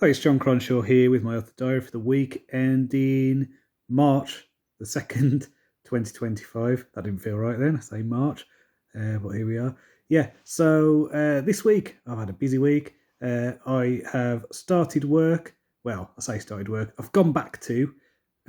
Hi, it's John Cronshaw here with my author diary for the week ending March the 2nd, 2025. That didn't feel right then, I say March, but here we are. This week I've had a busy week. I have started work. Well, I say started work. I've gone back to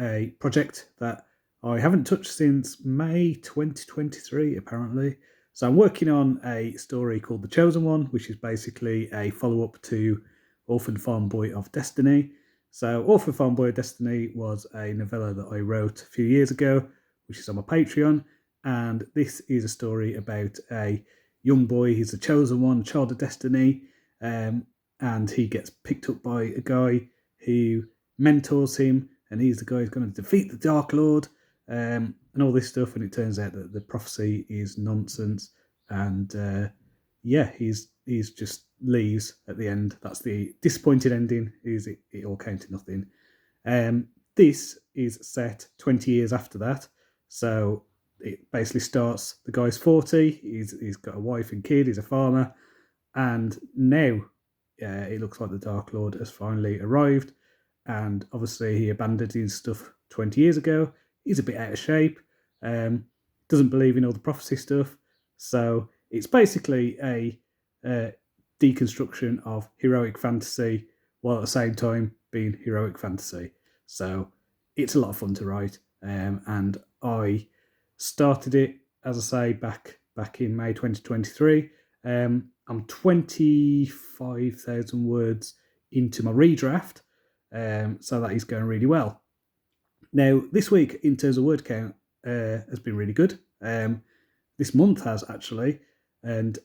a project that I haven't touched since May 2023, apparently. So I'm working on a story called The Chosen One, which is basically a follow-up to Orphan Farm Boy of Destiny. So, Orphan Farm Boy of Destiny was a novella that I wrote a few years ago, which is on my Patreon. And this is a story about a young boy. He's the chosen one, child of destiny. And he gets picked up by a guy who mentors him. And he's the guy who's going to defeat the Dark Lord and all this stuff. And it turns out that the prophecy is nonsense. And he's just leaves at the end. That's the disappointed ending. Is it all came to nothing. This is set 20 years after that, so it basically starts. The guy's 40. He's got a wife and kid. He's a farmer, and now it looks like the Dark Lord has finally arrived. And obviously, he abandoned his stuff 20 years ago. He's a bit out of shape. Doesn't believe in all the prophecy stuff. So it's basically a deconstruction of heroic fantasy while at the same time being heroic fantasy. So it's a lot of fun to write. And I started it, as I say, back in May 2023. I'm 25,000 words into my redraft, so that is going really well. Now, this week, in terms of word count, has been really good. This month has actually, and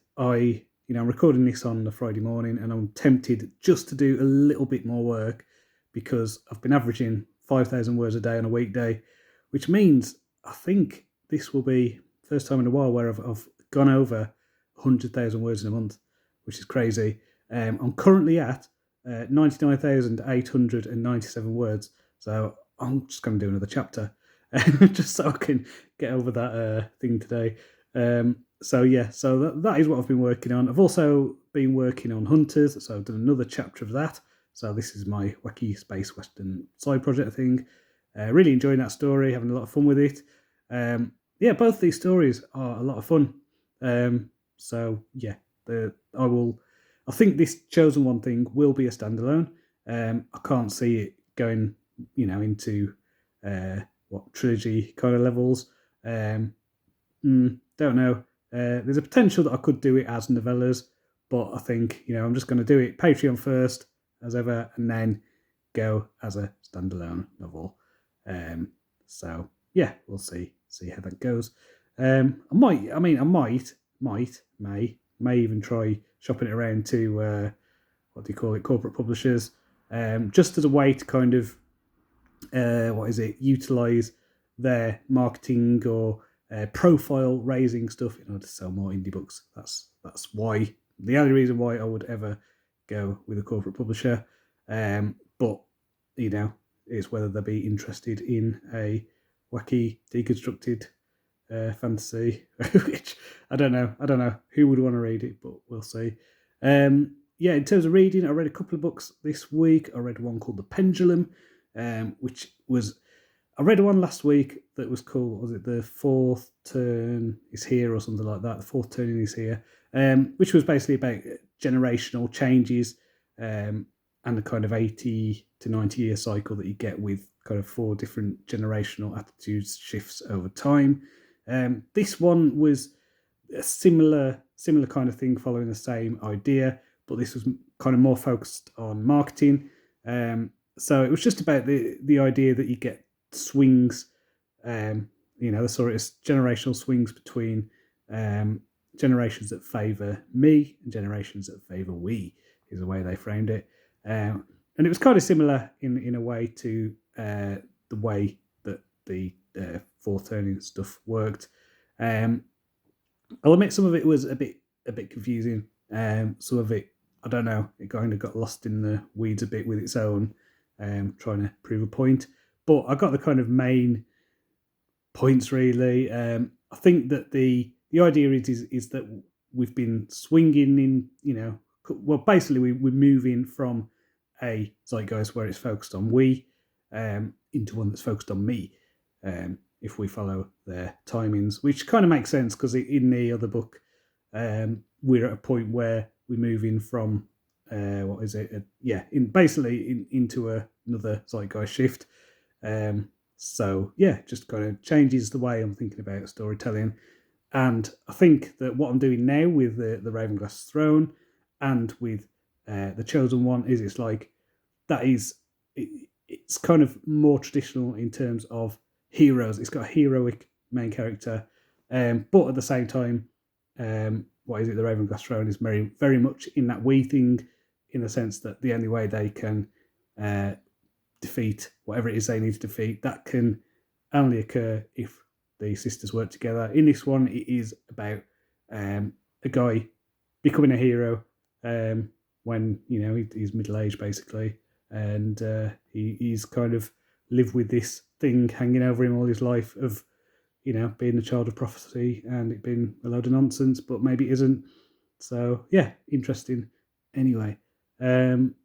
I'm recording this on the Friday morning, and I'm tempted just to do a little bit more work because I've been averaging 5,000 words a day on a weekday, which means I think this will be the first time in a while where I've gone over 100,000 words in a month, which is crazy. I'm currently at 99,897 words, so I'm just going to do another chapter just so I can get over that thing today. So that is what I've been working on. I've also been working on Hunters, so I've done another chapter of that. So this is my wacky space western side project thing. Really enjoying that story, having a lot of fun with it. Both these stories are a lot of fun. I think this Chosen One thing will be a standalone. I can't see it going, into trilogy kind of levels. Don't know. There's a potential that I could do it as novellas, but I think I'm just going to do it Patreon first, as ever, and then go as a standalone novel. We'll see how that goes. I may even try shopping it around to corporate publishers, just as a way to kind of utilize their marketing or profile raising stuff in order to sell more indie books. That's why, the only reason why I would ever go with a corporate publisher. But it's whether they'll be interested in a wacky deconstructed fantasy, which I don't know who would want to read it, but we'll see. In terms of reading, I read a couple of books this week. I read one called The Pendulum, which was, I read one last week that was called, was it The Fourth Turn is Here or something like that? The Fourth Turning is Here, which was basically about generational changes and the kind of 80 to 90 year cycle that you get with kind of 4 different generational attitudes shifts over time. This one was a similar kind of thing, following the same idea, but this was kind of more focused on marketing. So it was just about the idea that you get swings, the sort of generational swings between generations that favour me and generations that favour we, is the way they framed it. And it was kind of similar in a way to the way that the fourth turning stuff worked. I'll admit some of it was a bit confusing. Some of it, I don't know, it kind of got lost in the weeds a bit with its own trying to prove a point. But I got the kind of main points really. I think that the idea is that we've been swinging in, basically we're moving from a zeitgeist where it's focused on we into one that's focused on me, if we follow their timings, which kind of makes sense because in the other book, we're at a point where we're moving from into another zeitgeist shift. So yeah, just kind of changes the way I'm thinking about storytelling. And I think that what I'm doing now with the Ravenglass Throne and with the Chosen One is it's kind of more traditional in terms of heroes. It's got a heroic main character, but at the same time, the Ravenglass Throne is very, very much in that we thing, in the sense that the only way they can defeat whatever it is they need to defeat, that can only occur if the sisters work together. In this one, it is about a guy becoming a hero when he's middle-aged basically, and he's kind of lived with this thing hanging over him all his life of being a child of prophecy and it being a load of nonsense, but maybe it isn't. So yeah, interesting. Anyway,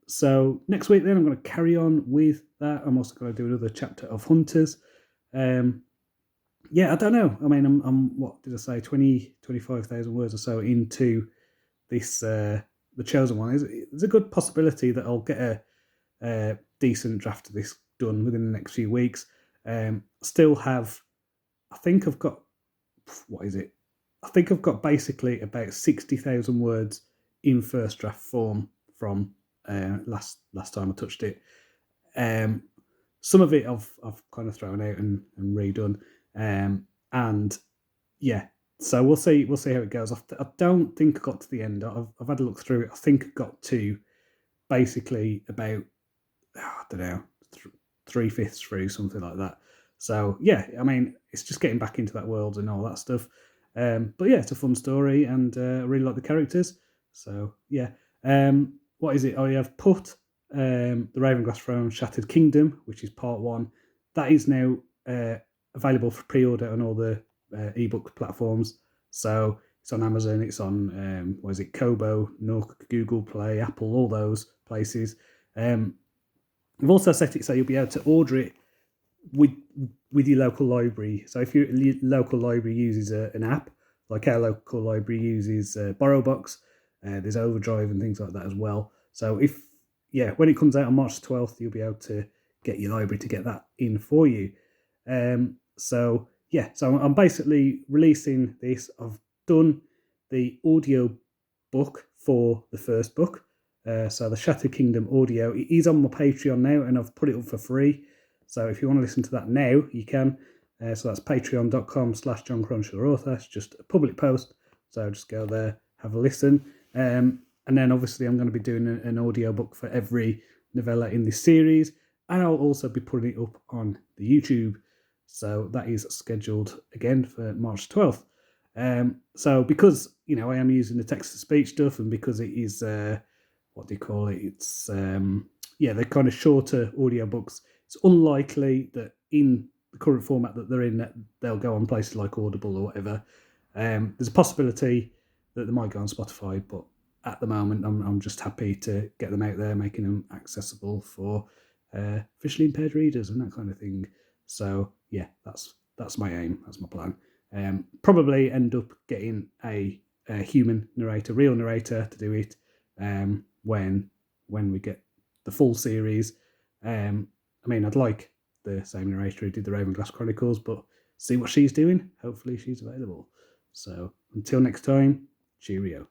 so next week then I'm going to carry on with that. I'm also going to do another chapter of Hunters. Yeah, I don't know. I mean, I'm what did I say, 25,000 words or so into this, the Chosen One. There's a good possibility that I'll get a decent draft of this done within the next few weeks. Still have, I think I've got, I think I've got basically about 60,000 words in first draft form from last time I touched it. Some of it I've kind of thrown out and redone. And yeah, so we'll see how it goes. I don't think I got to the end. I've had a look through it. I think I got to basically about, I don't know, 3/5 through, something like that. So yeah, I mean, it's just getting back into that world and all that stuff. But yeah, it's a fun story, and I really like the characters. So yeah, what is it? I have put the Ravenglass Throne Shattered Kingdom, which is part 1. That is now available for pre-order on all the ebook platforms. So it's on Amazon, it's on Kobo, Nook, Google Play, Apple, all those places. We've also set it so you'll be able to order it with your local library. So if your local library uses an app, like our local library uses BorrowBox, there's Overdrive and things like that as well. So when it comes out on March 12th, you'll be able to get your library to get that in for you. So I'm basically releasing this. I've done the audio book for the first book. So the Shattered Kingdom audio, it is on my Patreon now, and I've put it up for free. So if you want to listen to that now, you can. So that's patreon.com/John Cronshaw author. It's just a public post. So just go there, have a listen. And then obviously I'm going to be doing an audio book for every novella in this series. And I'll also be putting it up on the YouTube. So that is scheduled again for March 12th. So because, I am using the text-to-speech stuff, and because it is, what do you call it? It's, they're kind of shorter audiobooks. It's unlikely that in the current format that they're in, that they'll go on places like Audible or whatever. There's a possibility that they might go on Spotify, but at the moment, I'm just happy to get them out there, making them accessible for visually impaired readers and that kind of thing. So yeah, that's my aim. That's my plan. Probably end up getting a human narrator, real narrator, to do it when we get the full series. I'd like the same narrator who did the Ravenglass Chronicles, but see what she's doing. Hopefully she's available. So until next time, cheerio.